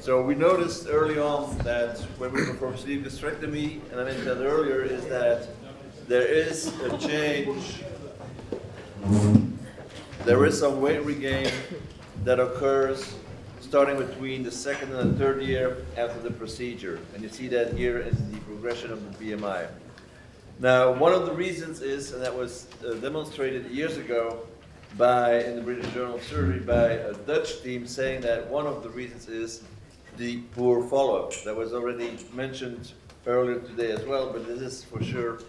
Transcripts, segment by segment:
So we noticed early on that when we perform sleeve gastrectomy, and I mentioned that earlier, is that there is a change. There is some weight regain that occurs starting between the second and the third year after the procedure. And you see that here in the progression of the BMI. Now, one of the reasons is, and that was demonstrated years ago in the British Journal of Surgery by a Dutch team, saying that one of the reasons is the poor follow-up. That was already mentioned earlier today as well, but this is for sure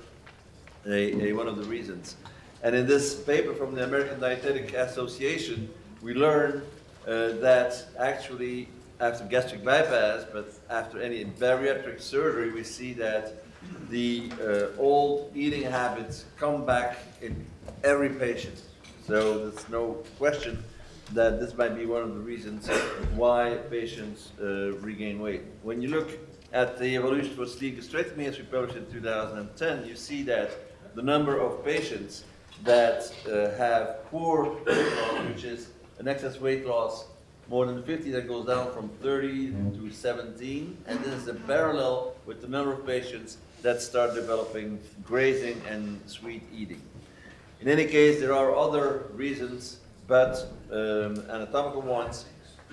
one of the reasons. And in this paper from the American Dietetic Association, we learned that actually after gastric bypass, but after any bariatric surgery, we see that the old eating habits come back in every patient. So there's no question that this might be one of the reasons why patients regain weight. When you look at the evolution for sleeve gastrectomy, as we published in 2010, you see that the number of patients that have poor weight loss, which is an excess weight loss more than 50, that goes down from 30 to 17, and this is a parallel with the number of patients that start developing grazing and sweet eating. In any case, there are other reasons, but anatomical ones,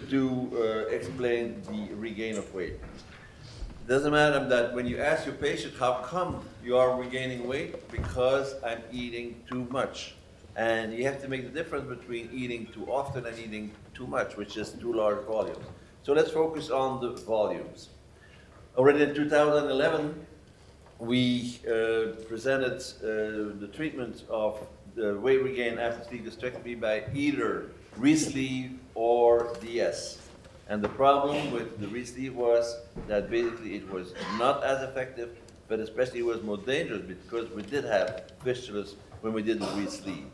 to explain the regain of weight. It doesn't matter that when you ask your patient, how come you are regaining weight? Because I'm eating too much. And you have to make the difference between eating too often and eating too much, which is too large volumes. So let's focus on the volumes. Already in 2011, we presented the treatment of the weight regain after sleeve gastrectomy by either Resleeve or DS. And the problem with the Resleeve was that basically it was not as effective, but especially it was more dangerous because we did have fistulas when we did the Resleeve.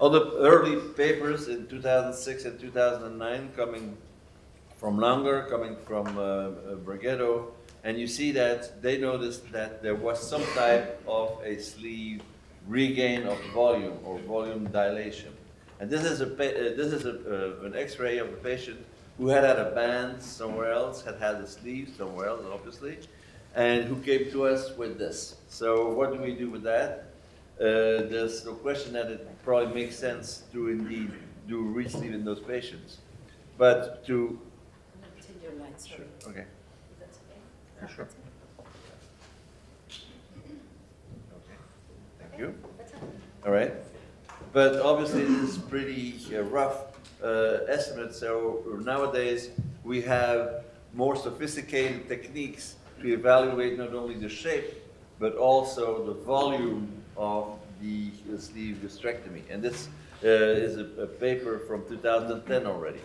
Other early papers in 2006 and 2009 coming from Langer, coming from Borghetto, and you see that they noticed that there was some type of a sleeve regain of volume or volume dilation. And this is an X-ray of the patient who had a band somewhere else, had a sleeve somewhere else, obviously, and who came to us with this. So what do we do with that? There's no question that it probably makes sense to indeed do Resleeve in those patients. But to... Turn your lights, sorry. Sure. Okay. That's okay? Sure. Okay. Thank you. All right. But obviously this is pretty rough estimate. So nowadays we have more sophisticated techniques to evaluate not only the shape, but also the volume of the sleeve gastrectomy. And this is a paper from 2010 already.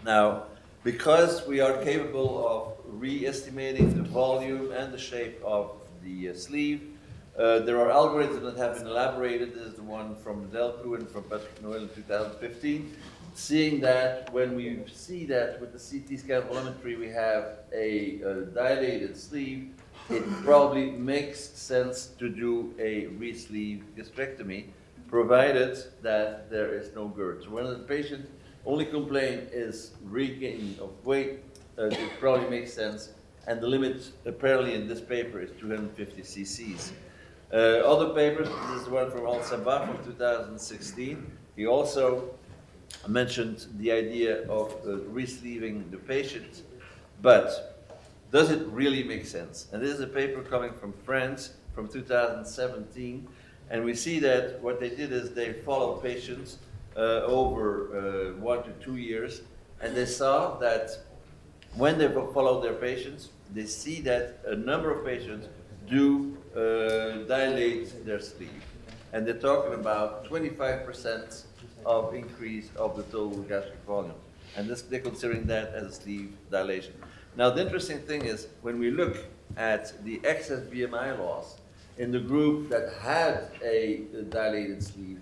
Now, because we are capable of re-estimating the volume and the shape of the sleeve, there are algorithms that have been elaborated. This is the one from Delcroix and from Patrick Noel in 2015, seeing that when we see that with the CT scan volumetry we have a dilated sleeve, it probably makes sense to do a Resleeve gastrectomy, provided that there is no GERD. So when the patient only complaint is regain of weight, it probably makes sense, and the limit apparently in this paper is 250 cc's. Other papers, this is the one from Al-Sabah from 2016. He also mentioned the idea of resleeving the patient, but does it really make sense? And this is a paper coming from France from 2017, and we see that what they did is they followed patients over 1 to 2 years, and they saw that when they followed their patients, they see that a number of patients do dilate their sleeve. And they're talking about 25% of increase of the total gastric volume. And this, they're considering that as a sleeve dilation. Now, the interesting thing is, when we look at the excess BMI loss in the group that had a dilated sleeve,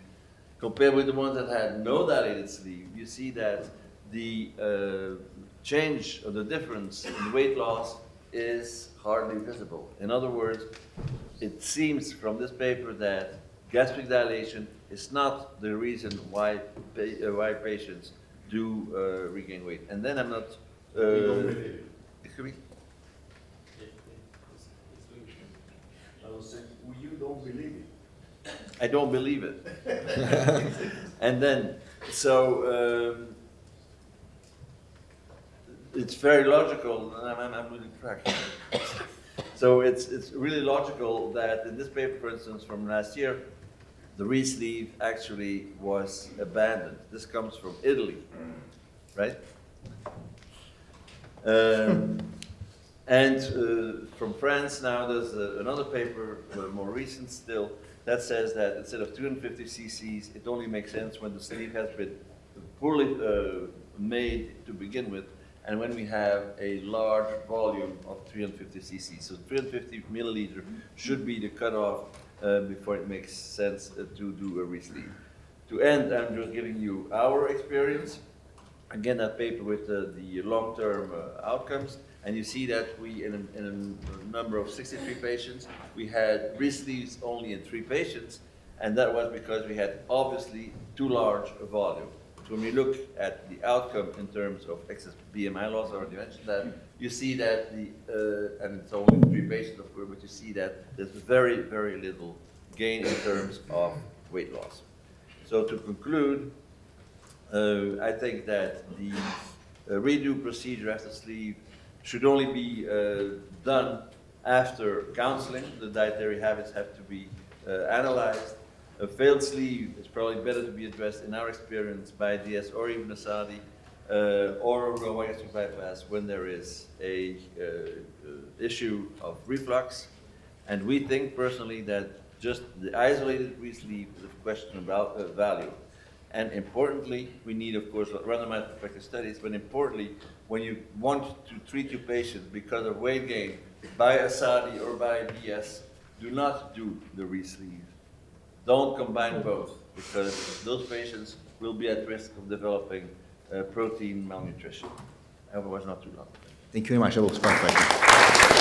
compared with the ones that had no dilated sleeve, you see that the change or the difference in weight loss is hardly visible. In other words, it seems from this paper that gastric dilation is not the reason why patients do regain weight. And then I'm not You don't believe it. Excuse me? I was saying, you don't believe it. I don't believe it. And then, so it's very logical, and I'm losing track. So it's really logical that in this paper, for instance, from last year, the Resleeve actually was abandoned. This comes from Italy, right? And from France now, there's another paper, more recent still, that says that instead of 250 cc's, it only makes sense when the sleeve has been poorly made to begin with, and when we have a large volume of 350 cc's. So 350 milliliter should be the cutoff before it makes sense to do a Resleeve. To end, I'm just giving you our experience. Again, that paper with the long-term outcomes, and you see that we, in a number of 63 patients, we had Resleeves only in 3 patients, and that was because we had obviously too large a volume. So when we look at the outcome in terms of excess BMI loss, I already mentioned that, you see that and it's only 3 patients of course, but you see that there's very, very little gain in terms of weight loss. So to conclude, I think that the redo procedure after sleeve should only be done after counseling. The dietary habits have to be analyzed. A failed sleeve is probably better to be addressed, in our experience, by DS or even a SADI or a bariatric bypass when there is a issue of reflux. And we think personally that just the isolated Resleeve is a question about value. And importantly, we need, of course, randomized prospective studies, but importantly, when you want to treat your patient because of weight gain by a SADI or by a DS, do not do the Resleeve. Don't combine both, because those patients will be at risk of developing protein malnutrition. I hope it was not too long. Thank you very much. That was perfect.